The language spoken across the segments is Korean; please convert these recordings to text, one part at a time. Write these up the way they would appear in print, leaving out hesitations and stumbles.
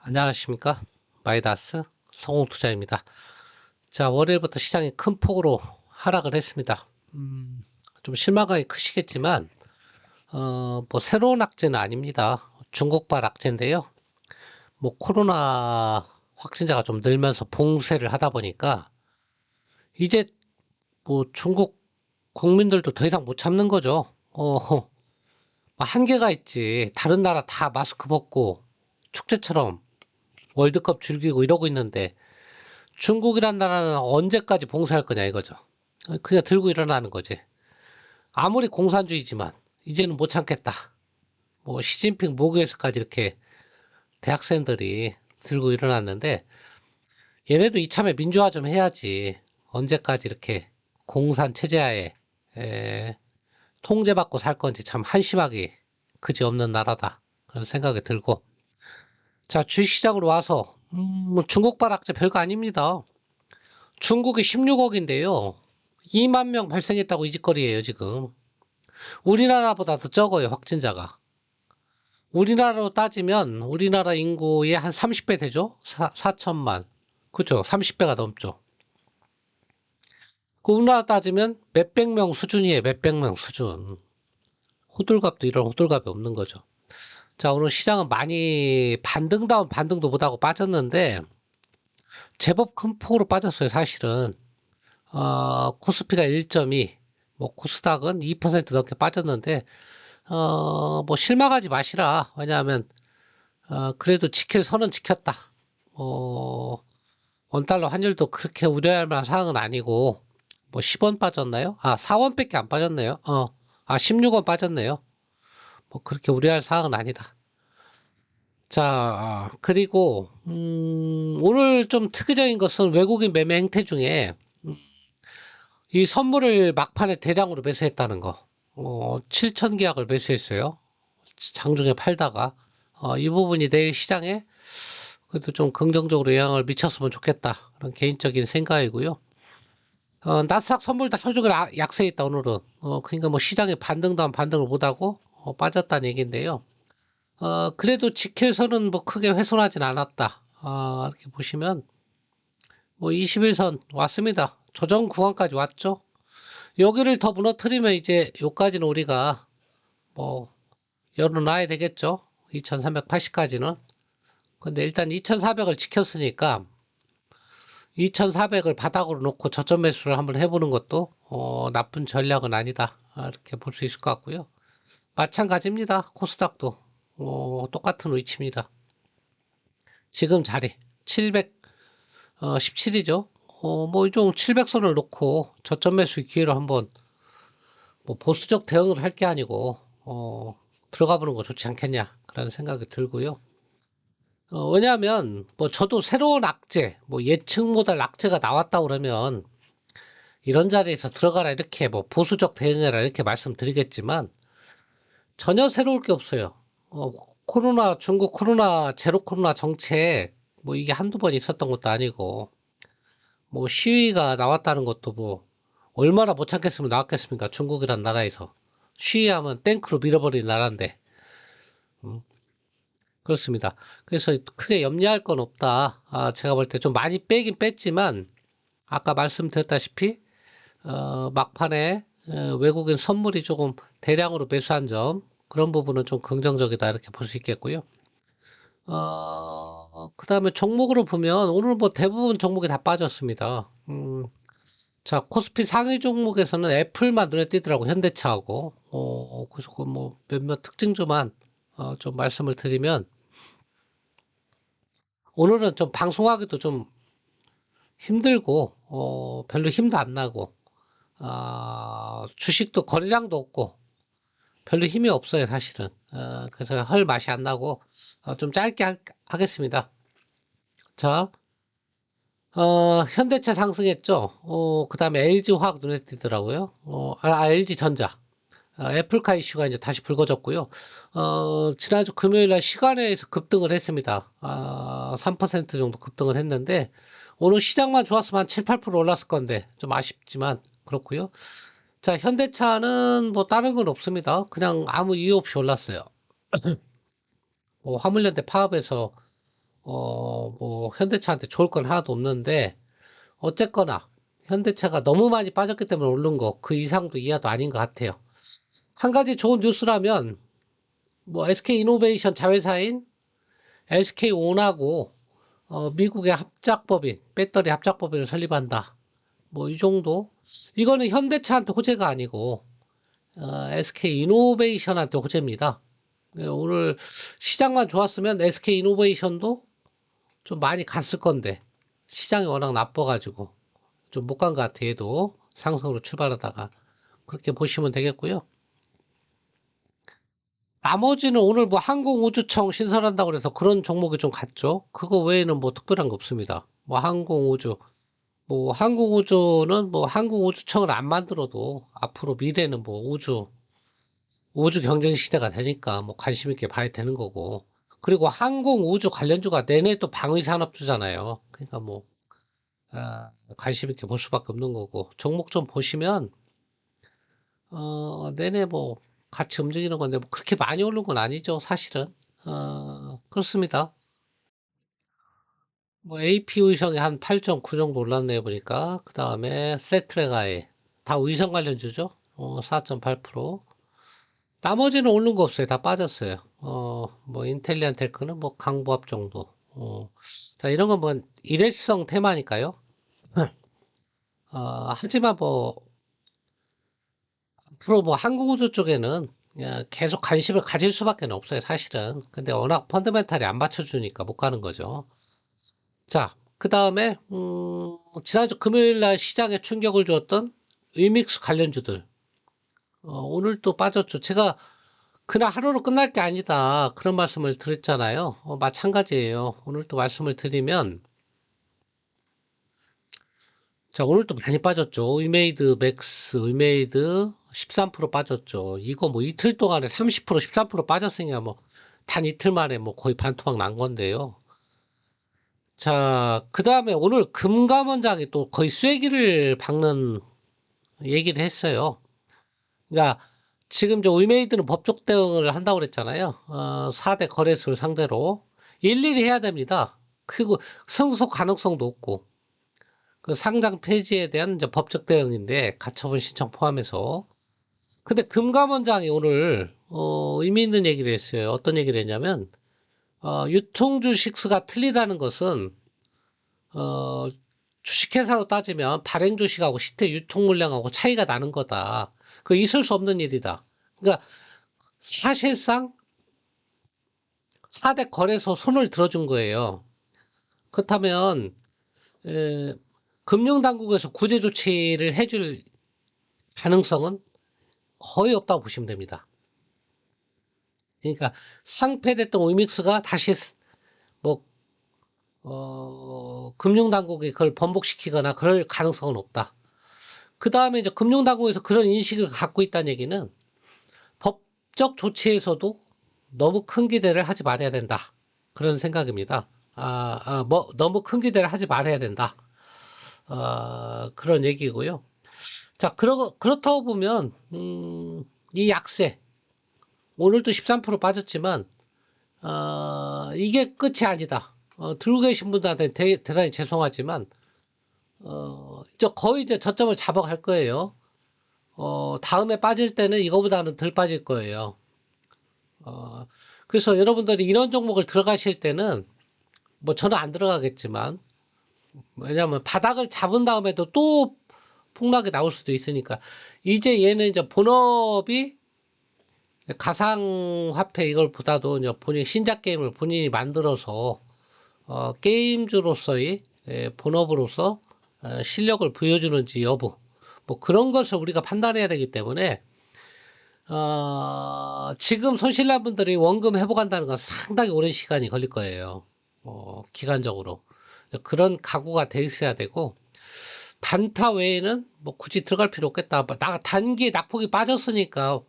안녕하십니까. 마이다스 성공투자입니다. 자, 월요일부터 시장이 큰 폭으로 하락을 했습니다. 좀 실망감이 크시겠지만, 뭐, 새로운 악재는 아닙니다. 중국발 악재인데요. 뭐, 코로나 확진자가 좀 늘면서 봉쇄를 하다 보니까, 이제 뭐, 중국 국민들도 더 이상 못 참는 거죠. 한계가 있지. 다른 나라 다 마스크 벗고, 축제처럼 월드컵 즐기고 이러고 있는데, 중국이란 나라는 언제까지 봉쇄할 거냐 이거죠. 그냥 들고 일어나는 거지. 아무리 공산주의지만 이제는 못 참겠다. 뭐 시진핑 모교에서까지 이렇게 대학생들이 들고 일어났는데 얘네도 이참에 민주화 좀 해야지. 언제까지 이렇게 공산 체제하에 통제받고 살 건지 참 한심하기 그지없는 나라다. 그런 생각이 들고. 자, 주식시장으로 와서 뭐 중국발 악재 별거 아닙니다. 중국이 16억인데요. 2만 명 발생했다고 이 짓거리예요, 지금. 우리나라보다 더 적어요, 확진자가. 우리나라로 따지면 우리나라 인구의 한 30배 되죠? 4천만. 그죠? 30배가 넘죠. 그 우리나라 따지면 몇백 명 수준이에요, 몇백 명 수준. 호들갑도 이런 호들갑이 없는 거죠. 자, 오늘 시장은 많이 반등다운 반등도 못하고 빠졌는데, 제법 큰 폭으로 빠졌어요, 사실은. 코스피가 1.2, 뭐 코스닥은 2% 넘게 빠졌는데 뭐 실망하지 마시라. 왜냐하면 그래도 지킬 선은 지켰다. 원달러 환율도 그렇게 우려할 만한 상황은 아니고 뭐 10원 빠졌나요? 4원밖에 안 빠졌네요. 16원 빠졌네요. 뭐 그렇게 우려할 상황은 아니다. 자, 그리고 오늘 좀 특이적인 것은 외국인 매매 행태 중에 이 선물을 막판에 대량으로 매수했다는 거. 7천 계약을 매수했어요. 장중에 팔다가. 이 부분이 내일 시장에 그래도 좀 긍정적으로 영향을 미쳤으면 좋겠다. 그런 개인적인 생각이고요. 나스닥 선물 다 서쪽에 약세했다, 오늘은. 그러니까 뭐 시장에 반등도 한 반등을 못하고, 빠졌다는 얘기인데요. 그래도 지킬선은 뭐 크게 훼손하진 않았다. 이렇게 보시면, 뭐 21선 왔습니다. 조정 구간까지 왔죠. 여기를 더 무너뜨리면 이제 요까지는 우리가 뭐 열어놔야 되겠죠. 2380까지는. 근데 일단 2400을 지켰으니까 2400을 바닥으로 놓고 저점 매수를 한번 해보는 것도 나쁜 전략은 아니다. 이렇게 볼 수 있을 것 같고요. 마찬가지입니다. 코스닥도 똑같은 위치입니다. 지금 자리 717이죠. 뭐 이 정도 700선을 놓고 저점 매수 기회로 한번 뭐 보수적 대응을 할 게 아니고 들어가 보는 거 좋지 않겠냐 그런 생각이 들고요. 왜냐하면 뭐 저도 새로운 악재, 뭐 예측 못할 악재가 나왔다 그러면 이런 자리에서 들어가라 이렇게 뭐 보수적 대응해라 이렇게 말씀드리겠지만 전혀 새로울 게 없어요. 코로나 중국 코로나 제로 코로나 정책 뭐 이게 한두 번 있었던 것도 아니고 뭐 시위가 나왔다는 것도 뭐 얼마나 못 참겠으면 나왔겠습니까? 중국이란 나라에서 시위하면 탱크로 밀어버리는 나라인데 그렇습니다. 그래서 크게 염려할 건 없다. 제가 볼 때 좀 많이 빼긴 뺐지만 아까 말씀드렸다시피 막판에 외국인 선물이 조금 대량으로 매수한 점 그런 부분은 좀 긍정적이다 이렇게 볼 수 있겠고요. 그 다음에 종목으로 보면 오늘 뭐 대부분 종목이 다 빠졌습니다. 자, 코스피 상위 종목에서는 애플만 눈에 띄더라고, 현대차하고. 그래서 그 뭐 몇몇 특징주만 좀 말씀을 드리면 오늘은 좀 방송하기도 좀 힘들고 별로 힘도 안 나고 주식도 거래량도 없고 별로 힘이 없어요, 사실은. 그래서 헐 맛이 안 나고 좀 짧게 하겠습니다. 자, 현대차 상승했죠. 그 다음에 LG화학 눈에 띄더라고요. LG전자. 애플카 이슈가 이제 다시 불거졌고요. 지난주 금요일 날 시간에서 급등을 했습니다. 3% 정도 급등을 했는데, 오늘 시장만 좋았으면 한 7, 8% 올랐을 건데, 좀 아쉽지만, 그렇고요. 자, 현대차는 뭐 다른 건 없습니다. 그냥 아무 이유 없이 올랐어요. 화물연대 파업에서 뭐 현대차한테 좋을 건 하나도 없는데 어쨌거나 현대차가 너무 많이 빠졌기 때문에 오른 거 그 이상도 이하도 아닌 것 같아요. 한 가지 좋은 뉴스라면 뭐 SK 이노베이션 자회사인 SK온하고 미국의 합작법인 배터리 합작법인을 설립한다. 뭐 이 정도. 이거는 현대차한테 호재가 아니고 SK 이노베이션한테 호재입니다. 네, 오늘 시장만 좋았으면 SK 이노베이션도 좀 많이 갔을 건데 시장이 워낙 나빠가지고 좀 못 간 것 같아. 얘도 상승으로 출발하다가 그렇게 보시면 되겠고요. 나머지는 오늘 뭐 항공우주청 신설한다고 그래서 그런 종목이 좀 갔죠. 그거 외에는 뭐 특별한 거 없습니다. 뭐 항공우주, 뭐 항공우주는 뭐 항공우주청을 안 만들어도 앞으로 미래는 뭐 우주 경쟁 시대가 되니까 뭐 관심 있게 봐야 되는 거고. 그리고 항공우주 관련주가 내내 또 방위산업주잖아요. 그러니까 뭐 관심 있게 볼 수밖에 없는 거고. 종목 좀 보시면 내내 뭐 같이 움직이는 건데 뭐 그렇게 많이 오른 건 아니죠, 사실은. 그렇습니다. 뭐 AP 의성이 한 8.9 정도 올랐네요, 보니까. 그 다음에 세트레가에 다 의성 관련주죠. 4.8%. 나머지는 오른 거 없어요. 다 빠졌어요. 뭐 인텔리안 테크는 뭐 강보합 정도. 자, 이런 건 뭐 일회성 테마니까요. 하지만 뭐 앞으로 뭐 항공우주 쪽에는 계속 관심을 가질 수밖에 없어요, 사실은. 근데 워낙 펀더멘탈이 안 받쳐주니까 못 가는 거죠. 자, 그 다음에 지난주 금요일 날 시장에 충격을 주었던 위믹스 관련주들. 오늘 또 빠졌죠. 제가 그날 하루로 끝날 게 아니다. 그런 말씀을 드렸잖아요. 마찬가지예요. 오늘 또 말씀을 드리면, 자, 오늘 또 많이 빠졌죠. 위메이드 맥스, 위메이드 13% 빠졌죠. 이거 뭐 이틀 동안에 30%, 13% 빠졌으니까 뭐, 단 이틀 만에 뭐 거의 반토막 난 건데요. 자, 그 다음에 오늘 금감원장이 또 거의 쐐기를 박는 얘기를 했어요. 그러니까 지금 저 위메이드는 법적 대응을 한다고 그랬잖아요. 4대 거래소를 상대로 일일이 해야 됩니다. 그리고 승소 가능성도 없고 그 상장 폐지에 대한 이제 법적 대응인데 가처분 신청 포함해서. 근데 금감원장이 오늘 의미 있는 얘기를 했어요. 어떤 얘기를 했냐면 유통주식수가 틀리다는 것은 어, 주식회사로 따지면 발행 주식하고 실제 유통 물량하고 차이가 나는 거다. 그 있을 수 없는 일이다. 그러니까 사실상 4대 거래소 손을 들어준 거예요. 그렇다면 금융당국에서 구제 조치를 해줄 가능성은 거의 없다고 보시면 됩니다. 그러니까 상폐됐던 위믹스가 다시 뭐 금융당국이 그걸 번복시키거나 그럴 가능성은 없다. 그 다음에 이제 금융당국에서 그런 인식을 갖고 있다는 얘기는 법적 조치에서도 너무 큰 기대를 하지 말아야 된다. 그런 생각입니다. 뭐 너무 큰 기대를 하지 말아야 된다. 그런 얘기고요. 자, 그렇다고 보면 이 약세 오늘도 13% 빠졌지만 이게 끝이 아니다. 들고 계신 분들한테 대단히 죄송하지만 거의 이제 저점을 잡아갈 거예요. 다음에 빠질 때는 이거보다는 덜 빠질 거예요. 그래서 여러분들이 이런 종목을 들어가실 때는 뭐 저는 안 들어가겠지만 왜냐하면 바닥을 잡은 다음에도 또 폭락이 나올 수도 있으니까 이제 얘는 이제 본업이 가상화폐 이걸보다도 이제 본인 신작 게임을 본인이 만들어서 게임주로서의 본업으로서 실력을 보여주는지 여부 뭐 그런 것을 우리가 판단해야 되기 때문에 지금 손실난 분들이 원금 회복한다는 건 상당히 오랜 시간이 걸릴 거예요. 기간적으로 그런 각오가 돼 있어야 되고 단타 외에는 뭐 굳이 들어갈 필요 없겠다. 단기에 낙폭이 빠졌으니까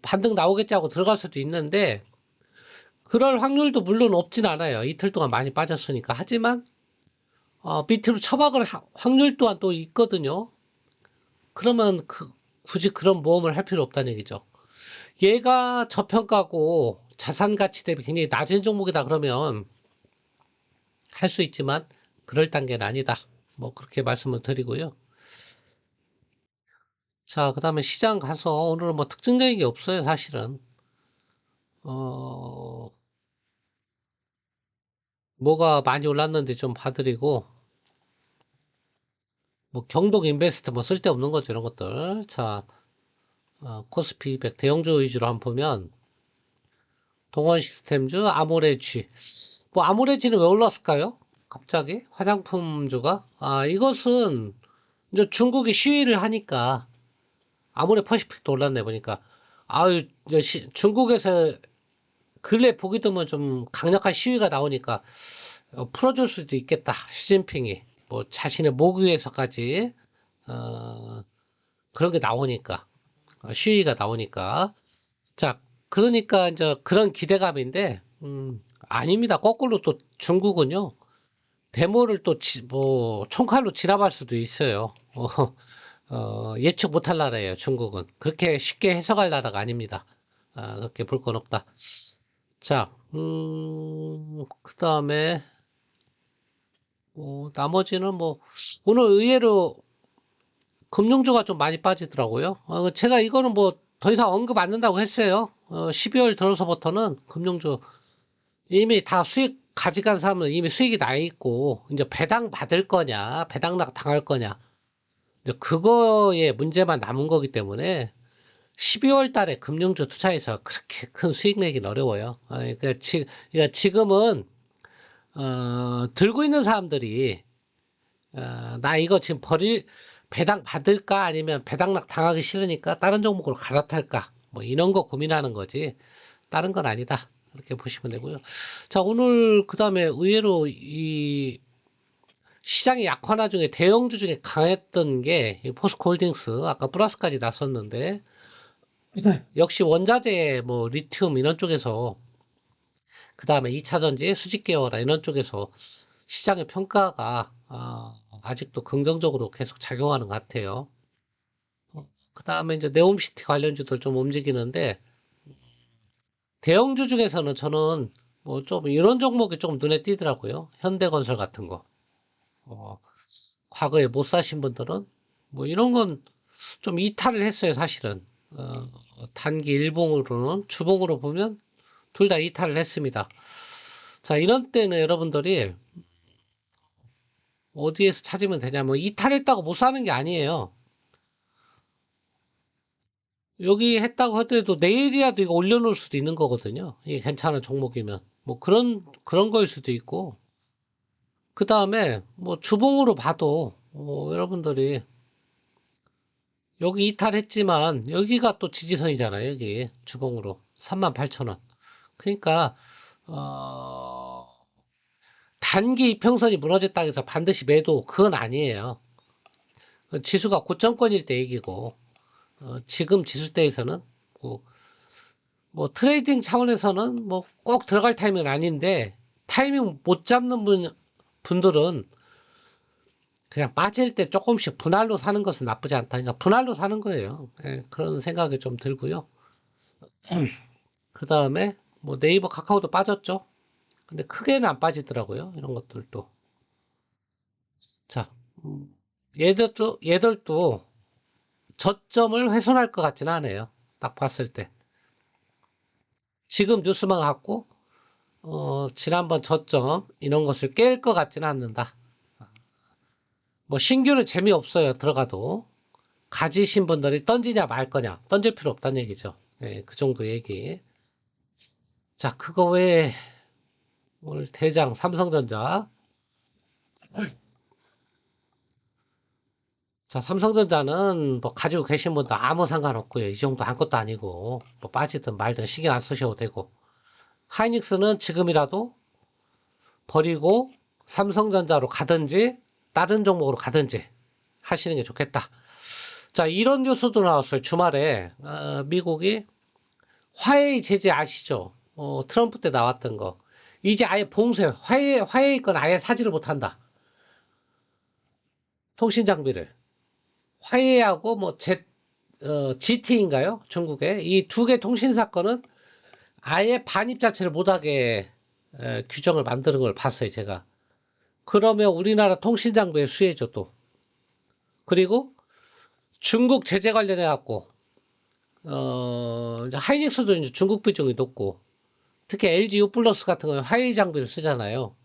반등 나오겠지 하고 들어갈 수도 있는데 그럴 확률도 물론 없진 않아요. 이틀 동안 많이 빠졌으니까. 하지만 밑으로 처박을 확률 또한 또 있거든요. 그러면 굳이 그런 모험을 할 필요 없다는 얘기죠. 얘가 저평가고 자산 가치 대비 굉장히 낮은 종목이다 그러면 할 수 있지만 그럴 단계는 아니다. 뭐 그렇게 말씀을 드리고요. 자, 그다음에 시장 가서 오늘은 뭐 특징적인 게 없어요, 사실은. 어, 뭐가 많이 올랐는지 좀 봐드리고, 뭐 경동 인베스트 뭐 쓸데없는 거죠, 이런 것들. 자, 코스피 200 대형주 위주로 한번 보면 동원 시스템주, 아모레지. 뭐 아모레지는 왜 올랐을까요? 갑자기 화장품주가? 아, 이것은 이제 중국이 시위를 하니까 아모레 퍼시픽도 올랐네 보니까. 아유, 이제 중국에서 근래 보기 드문 좀 강력한 시위가 나오니까 풀어줄 수도 있겠다. 시진핑이 뭐 자신의 목 위에서까지 어, 그런 게 나오니까 시위가 나오니까. 자, 그러니까 이제 그런 기대감인데, 아닙니다. 거꾸로 또 중국은요, 데모를 또, 뭐, 총칼로 진압할 수도 있어요. 예측 못할 나라예요, 중국은. 그렇게 쉽게 해석할 나라가 아닙니다. 그렇게 볼 건 없다. 자, 그 다음에, 나머지는 뭐, 오늘 의외로 금융주가 좀 많이 빠지더라고요. 제가 이거는 뭐, 더 이상 언급 안 된다고 했어요. 12월 들어서부터는 금융주 이미 다 수익 가져간 사람은 이미 수익이 나 있고, 이제 배당 받을 거냐, 배당락 당할 거냐, 이제 그거에 문제만 남은 거기 때문에 12월 달에 금융주 투자해서 그렇게 큰 수익 내긴 어려워요. 그러니까 지금은, 들고 있는 사람들이, 나 이거 지금 배당 받을까 아니면 배당락 당하기 싫으니까 다른 종목으로 갈아탈까 뭐 이런 거 고민하는 거지 다른 건 아니다. 그렇게 보시면 되고요. 자, 오늘 그다음에 의외로 이 시장의 약화나 중에 대형주 중에 강했던 게 포스코홀딩스 아까 플러스까지 났었는데 역시 원자재 뭐 리튬 이런 쪽에서 그다음에 2차전지 수직 계열화 이런 쪽에서 시장의 평가가 아직도 긍정적으로 계속 작용하는 것 같아요. 그다음에 이제 네옴시티 관련주들 좀 움직이는데 대형주 중에서는 저는 뭐 좀 이런 종목이 좀 눈에 띄더라고요. 현대건설 같은 거. 어, 과거에 못 사신 분들은 뭐 이런 건 좀 이탈을 했어요, 사실은. 단기 일봉으로는 주봉으로 보면 둘 다 이탈을 했습니다. 자, 이런 때는 여러분들이 어디에서 찾으면 되냐면 이탈했다고 못 사는 게 아니에요. 여기 했다고 하더라도 내일이라도 이거 올려놓을 수도 있는 거거든요. 이게 괜찮은 종목이면. 뭐 그런 거일 수도 있고. 그 다음에 뭐 주봉으로 봐도, 여러분들이 여기 이탈했지만 여기가 또 지지선이잖아요. 여기 주봉으로. 38,000원. 그러니까, 어, 단기 이평선이 무너졌다고 해서 반드시 매도, 그건 아니에요. 지수가 고점권일 때 얘기고, 지금 지수대에서는 뭐 트레이딩 차원에서는 뭐 꼭 들어갈 타이밍은 아닌데 타이밍 못 잡는 분들은 그냥 빠질 때 조금씩 분할로 사는 것은 나쁘지 않다. 그러니까 분할로 사는 거예요. 예, 그런 생각이 좀 들고요. 그 다음에 뭐 네이버 카카오도 빠졌죠. 근데 크게는 안 빠지더라고요. 이런 것들도. 자, 얘들도 저점을 훼손할 것 같지는 않아요. 딱 봤을 때. 지금 뉴스만 갖고 지난번 저점 이런 것을 깰 것 같지는 않는다. 뭐 신규는 재미없어요. 들어가도. 가지신 분들이 던지냐 말 거냐. 던질 필요 없다는 얘기죠. 예, 그 정도 얘기. 자, 그거 외에 오늘 대장 삼성전자. 자, 삼성전자는 뭐 가지고 계신 분도 아무 상관없고요. 이 정도 아무것도 아니고 뭐 빠지든 말든 신경 안 쓰셔도 되고. 하이닉스는 지금이라도 버리고 삼성전자로 가든지 다른 종목으로 가든지 하시는 게 좋겠다. 자, 이런 뉴스도 나왔어요. 주말에 미국이 화웨이 제재 아시죠? 트럼프 때 나왔던 거. 이제 아예 봉쇄, 화웨이 건 아예 사지를 못한다. 통신 장비를. 화웨이하고 뭐 GT인가요? 중국에. 이 두 개 통신사 건은 아예 반입 자체를 못하게 규정을 만드는 걸 봤어요, 제가. 그러면 우리나라 통신장비의 수혜죠, 또. 그리고 중국 제재 관련해 갖고 이제 하이닉스도 이제 중국 비중이 높고, 특히 LG U 플러스 같은 거는 화웨이 장비를 쓰잖아요.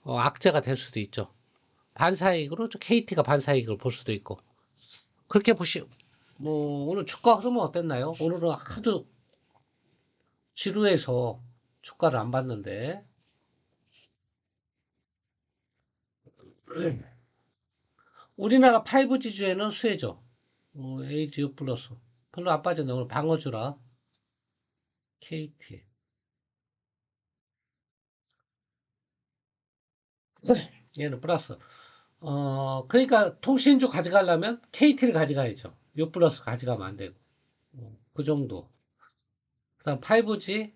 악재가 될 수도 있죠. 반사이익으로 KT가 반사이익을 볼 수도 있고. 그렇게 뭐 오늘 주가 흐름은 어땠나요? 오늘은 하도 지루해서 주가를 안 봤는데. 우리나라 5G 주에는 수혜죠. LG U 플러스 별로 안 빠졌네. 오늘 방어주라. KT. 얘는 플러스. 그러니까 통신주 가져가려면 KT를 가져가야죠. U 플러스 가져가면 안 되고. 그 정도. 그다음 5G.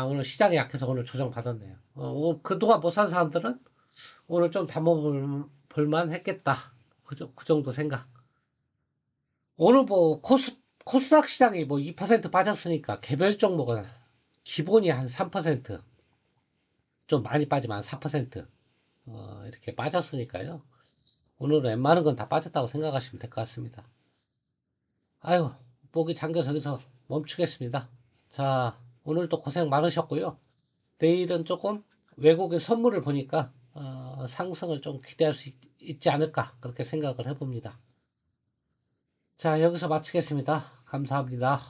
오늘 시장이 약해서 오늘 조정 받았네요. 그동안 못 산 사람들은 오늘 좀 담아볼 만 했겠다. 그 정도 생각. 오늘 뭐 코스닥 시장이 뭐 2% 빠졌으니까 개별 종목은 기본이 한 3%, 좀 많이 빠지면 한 4%, 이렇게 빠졌으니까요. 오늘은 웬만한 건 다 빠졌다고 생각하시면 될 것 같습니다. 아유, 목이 잠겨서 여기서 멈추겠습니다. 자, 오늘도 고생 많으셨고요. 내일은 조금 외국의 선물을 보니까 상승을 좀 기대할 수 있지 않을까 그렇게 생각을 해봅니다. 자, 여기서 마치겠습니다. 감사합니다.